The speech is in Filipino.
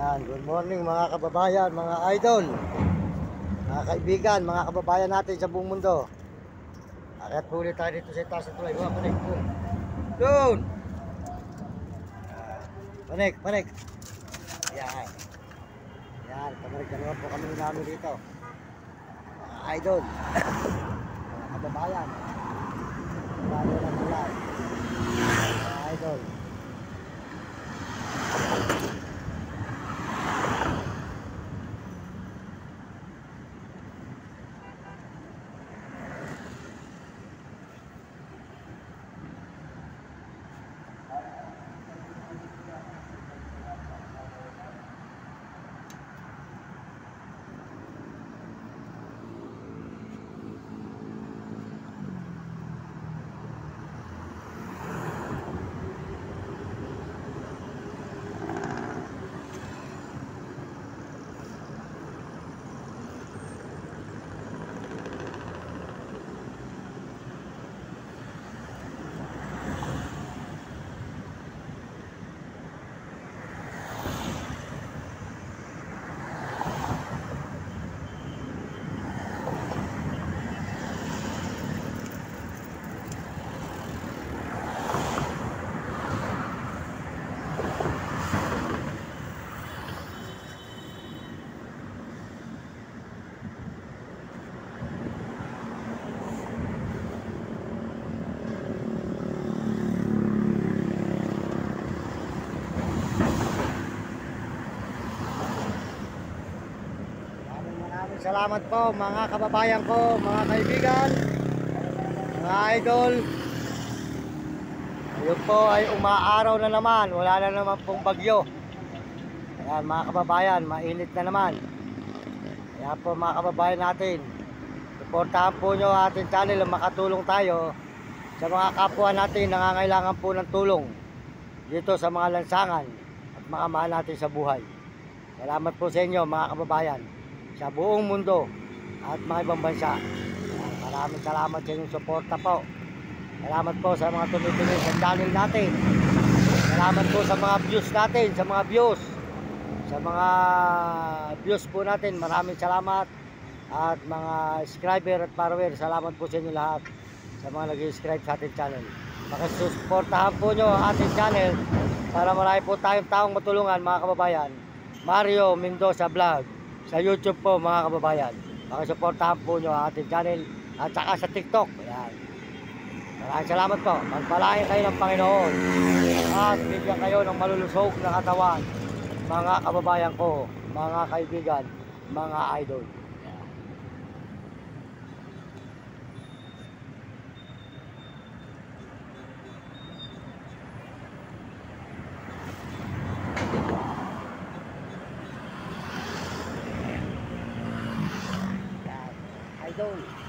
Yan, good morning mga kababayan, mga idol, mga kaibigan, mga kababayan natin sa buong mundo. Akyat po ulit tayo dito sa itaas ng tulay. Panik po. Doon! Panik. Yan. Yan, panik na naman po kami namin dito. Mga idol, mga kababayan. Paano ng tulay. Mga idol. Salamat po mga kababayan ko, mga kaibigan, mga idol. Ngayon po ay umaaraw na naman, wala na naman pong bagyo. Ayan mga kababayan, mainit na naman. Kaya po mga kababayan natin, suportahan po nyo ating channel, makatulong tayo sa mga kapwa natin nangangailangan po ng tulong dito sa mga lansangan at mga mahal natin sa buhay. Salamat po sa inyo mga kababayan sa buong mundo at mga ibang bansa. Maraming salamat sa inyong suporta po. Salamat po sa mga tumituloy sa channel natin. Salamat po sa mga views natin, sa mga views po natin. Maraming salamat. At mga subscriber at follower, salamat po sa inyo lahat sa mga nag-subscribe sa ating channel. Pakisuportahan po nyo ang ating channel para marami po tayong taong matulungan mga kababayan. Mario Mendoza Vlog sa YouTube po mga kababayan. Pakisuportahan po nyo ang ating channel at saka sa TikTok. Ayan. Maraming salamat po. Magpalain kayo ng Panginoon at bigyan kayo ng malulusog na katawan mga kababayan ko, mga kaibigan, mga idol. Idol.